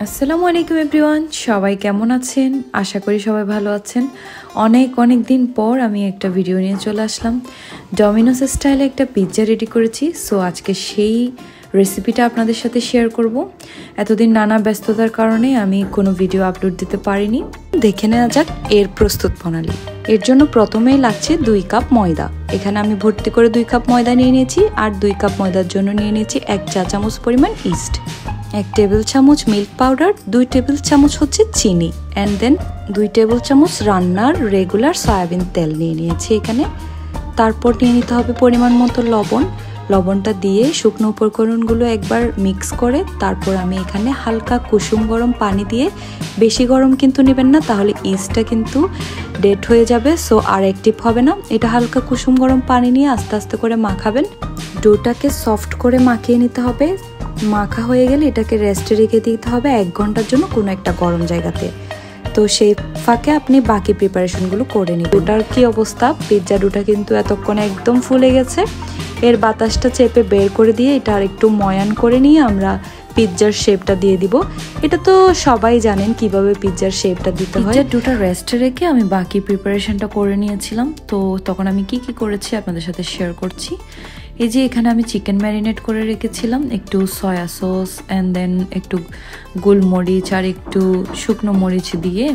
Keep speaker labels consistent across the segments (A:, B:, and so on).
A: আসসালামু আলাইকুম এভরিওয়ান, সবাই কেমন আছেন? আশা করি সবাই ভালো আছেন। অনেক দিন পর আমি একটা ভিডিও নিয়ে চলে আসলাম। ডমিনোস স্টাইলে একটা পিৎজা রেডি করেছি। সো আজকে সেই রেসিপিটা আপনাদের সাথে শেয়ার করব। এতদিন নানা ব্যস্ততার কারণে আমি কোনো ভিডিও আপলোড দিতে পারিনি। দেখে নেওয়া যাক এর প্রস্তুত প্রণালী। এর জন্য প্রথমেই লাগছে 2 কাপ ময়দা। এখানে আমি ভর্তি করে 2 কাপ ময়দা নিয়ে নিয়েছি। আর 2 কাপ ময়দার জন্য নিয়ে নিয়েছি 1 চা চামচ পরিমাণ ইস্ট, 1 টেবিল চামচ মিল্ক পাউডার, 2 টেবিল চামচ হচ্ছে চিনি, অ্যান্ড দেন 2 টেবিল চামচ রান্নার রেগুলার সয়াবিন তেল নিয়ে নিয়েছি এখানে। তারপর নিয়ে নিতে হবে পরিমাণ মতো লবণ। লবণটা দিয়ে শুকনো উপকরণগুলো একবার মিক্স করে তারপর আমি এখানে হালকা কুসুম গরম পানি দিয়ে, বেশি গরম কিন্তু নেবেন না, তাহলে ইস্টটা কিন্তু ডেড হয়ে যাবে, সো আর অ্যাক্টিভ হবে না। এটা হালকা কুসুম গরম পানি নিয়ে আস্তে আস্তে করে মাখাবেন। ডোটাকে সফট করে মাখিয়ে নিতে হবে। মাখা হয়ে গেলে এটাকে রেস্টে রেখে দিতে হবে 1 ঘন্টার জন্য কোনো একটা গরম জায়গাতে। তো সেই ফাঁকে আপনি বাকি প্রিপারেশনগুলো করে নিন। ডোটার কি অবস্থা? পিৎজা ডোটা কিন্তু এতক্ষণে একদম ফুলে গেছে। এর বাতাসটা চেপে বের করে দিয়ে এটা আর একটু ময়ান করে নিয়ে আমরা পিৎজার শেপটা দিয়ে দিব। এটা তো সবাই জানেন কিভাবে পিৎজার শেপটা দিতে হয়। পিৎজার ডোটা রেস্টে রেখে আমি বাকি প্রিপারেশনটা করে নিয়েছিলাম। তো তখন আমি কি করেছি আপনাদের সাথে শেয়ার করছি। এই যে এখানে আমি চিকেন ম্যারিনেট করে রেখেছিলাম, একটু সয়া সস অ্যান্ড দেন একটু গোলমরিচ আর একটু শুকনো মরিচ দিয়ে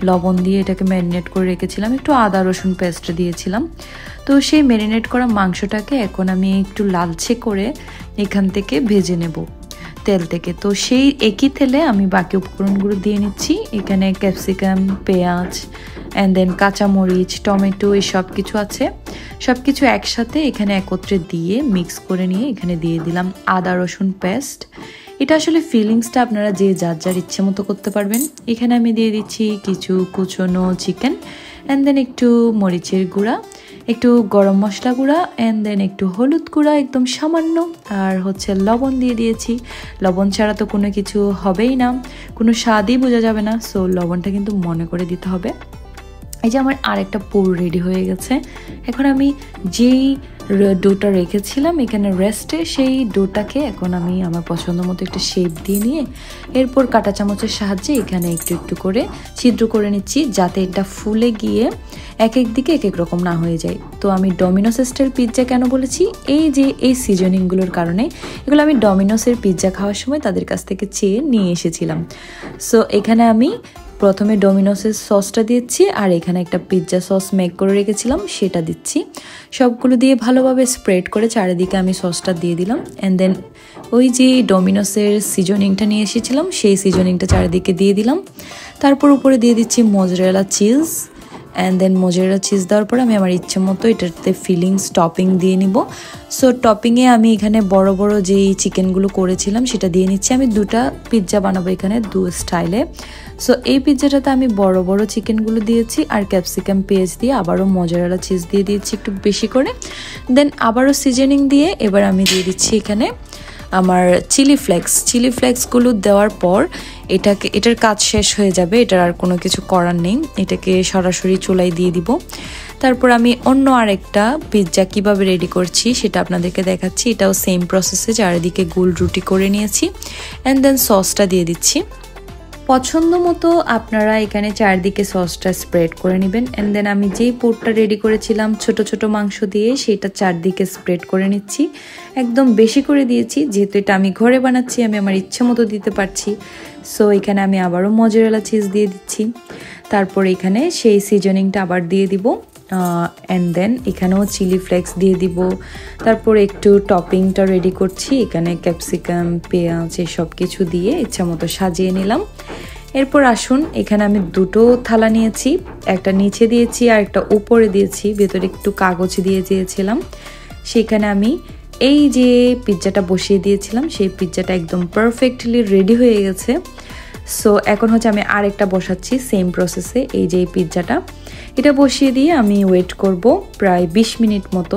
A: লবণ দিয়ে এটাকে ম্যারিনেট করে রেখেছিলাম, একটু আদা রসুন পেস্ট দিয়েছিলাম। তো সেই ম্যারিনেট করা মাংসটাকে এখন আমি একটু লালচে করে এখান থেকে ভেজে নেব তেল থেকে। তো সেই একই তেলে আমি বাকি উপকরণগুলো দিয়ে নিচ্ছি। এখানে ক্যাপসিকাম, পেঁয়াজ অ্যান্ড দেন কাঁচামরিচ, টমেটো, এই সব কিছু আছে। সব কিছু একসাথে এখানে একত্রে দিয়ে মিক্স করে নিয়ে এখানে দিয়ে দিলাম আদা রসুন পেস্ট। এটা আসলে ফিলিংসটা আপনারা যে যার ইচ্ছে মতো করতে পারবেন। এখানে আমি দিয়ে দিচ্ছি কিছু কুচনো চিকেন অ্যান্ড দেন একটু মরিচের গুঁড়া, একটু গরম মশলা গুঁড়া অ্যান্ড দেন একটু হলুদ গুঁড়া একদম সামান্য, আর হচ্ছে লবণ দিয়ে দিয়েছি। লবণ ছাড়া তো কোনো কিছু হবেই না, কোনো স্বাদই বোঝা যাবে না, সো লবণটা কিন্তু মনে করে দিতে হবে। এই যে আমার আরেকটা পুর রেডি হয়ে গেছে। এখন আমি যেই ডোটা রেখেছিলাম এখানে রেস্টে, সেই ডোটাকে এখন আমি আমার পছন্দ মতো একটা শেপ দিয়ে নিয়ে এরপর কাঁটা চামচের সাহায্যে এখানে একটু একটু করে ছিদ্র করে নিচ্ছি, যাতে এটা ফুলে গিয়ে এক এক দিকে এক এক রকম না হয়ে যায়। তো আমি ডমিনোস স্টাইল পিৎজা কেন বলেছি? এই যে এই সিজনিংগুলোর কারণে। এগুলো আমি ডমিনোসের পিৎজা খাওয়ার সময় তাদের কাছ থেকে চেয়ে নিয়ে এসেছিলাম। সো এখানে আমি প্রথমে ডমিনোসের সসটা দিচ্ছি আর এখানে একটা পিৎজা সস মেক করে রেখেছিলাম সেটা দিচ্ছি। সবগুলো দিয়ে ভালোভাবে স্প্রেড করে চারিদিকে আমি সসটা দিয়ে দিলাম। অ্যান্ড দেন ওই যে ডমিনোসের সিজনিংটা নিয়ে এসেছিলাম সেই সিজনিংটা চারিদিকে দিয়ে দিলাম। তারপর উপরে দিয়ে দিচ্ছি mozzarella cheese. And then mozzarella cheese দেওয়ার পর আমি আমার ইচ্ছে মতো এটাতে ফিলিংস টপিং দিয়ে নিব। সো টপিংয়ে আমি এখানে বড় বড় যেই চিকেনগুলো করেছিলাম সেটা দিয়ে নিচ্ছি। আমি 2টা পিৎজা বানাবো এখানে 2 স্টাইলে। সো এই পিৎজাটাতে আমি বড় বড় চিকেনগুলো দিয়েছি আর ক্যাপসিকাম পেঁয়াজ দিয়ে আবারও মোজারেলা চিজ দিয়ে দিয়েছি একটু বেশি করে। দেন আবারও সিজনিং দিয়ে এবার আমি দিয়ে দিচ্ছি এখানে আমার চিলি ফ্লেক্সগুলো দেওয়ার পর এটার কাজ শেষ হয়ে যাবে। এটার আর কোনো কিছু করার নেই, এটাকে সরাসরি চুলায় দিয়ে দিব। তারপর আমি অন্য আরেকটা পিৎজা কিভাবে রেডি করছি সেটা আপনাদেরকে দেখাচ্ছি। এটাও সেম প্রসেসে চারিদিকে গোল রুটি করে নিয়েছি অ্যান্ড দেন সসটা দিয়ে দিচ্ছি। পছন্দ মতো আপনারা এখানে চারদিকে সসটা স্প্রেড করে নেবেন। অ্যান্ড দেন আমি যেই পোরটা রেডি করেছিলাম ছোট ছোট মাংস দিয়ে সেটা চারদিকে স্প্রেড করে নিচ্ছি। একদম বেশি করে দিয়েছি, যেহেতু এটা আমি ঘরে বানাচ্ছি আমি আমার ইচ্ছে মতো দিতে পারছি। সো এখানে আমি আবারও মোজারেলা চিজ দিয়ে দিচ্ছি। তারপর এখানে সেই সিজনিংটা আবার দিয়ে দিব। অ্যান্ড দেন এখানেও চিলি ফ্লেক্স দিয়ে দিব। তারপর একটু টপিংটা রেডি করছি, এখানে ক্যাপসিকাম পেঁয়াজ এসব কিছু দিয়ে ইচ্ছা মতো সাজিয়ে নিলাম। এরপর আসুন, এখানে আমি 2টো থালা নিয়েছি, একটা নিচে দিয়েছি আর একটা উপরে দিয়েছি, ভেতরে একটু কাগজ দিয়ে দিয়েছিলাম। সেখানে আমি এই যে পিৎজাটা বসিয়ে দিয়েছিলাম সেই পিৎজাটা একদম পারফেক্টলি রেডি হয়ে গেছে। সো এখন হচ্ছে আমি আরেকটা বসাচ্ছি সেম প্রসেসে। এই যে পিৎজাটা এটা বসিয়ে দিয়ে আমি ওয়েট করব প্রায় 20 মিনিট মতো।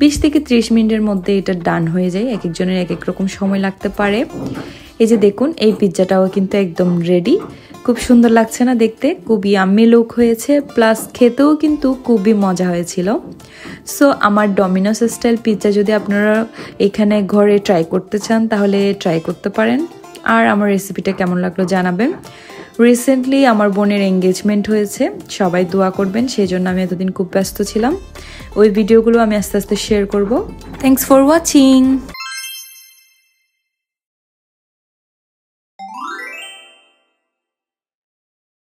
A: 20 থেকে 30 মিনিটের মধ্যে এটা ডান হয়ে যায়। এক একজনের এক এক রকম সময় লাগতে পারে। এই যে দেখুন এই পিৎজাটাও কিন্তু একদম রেডি। খুব সুন্দর লাগছে না দেখতে? খুবই ইয়াম্মি লুক হয়েছে, প্লাস খেতেও কিন্তু খুবই মজা হয়েছিল। সো আমার ডমিনোস স্টাইল পিৎজা যদি আপনারা এখানে ঘরে ট্রাই করতে চান তাহলে ট্রাই করতে পারেন। আর আমার রেসিপিটা কেমন লাগলো জানাবেন। রিসেন্টলি আমার বোনের এঙ্গেজমেন্ট হয়েছে, সবাই দোয়া করবেন, সেই জন্য আমি এতদিন খুব ব্যস্ত ছিলাম। ওই ভিডিওগুলো আমি আস্তে আস্তে শেয়ার করব। Thanks for watching.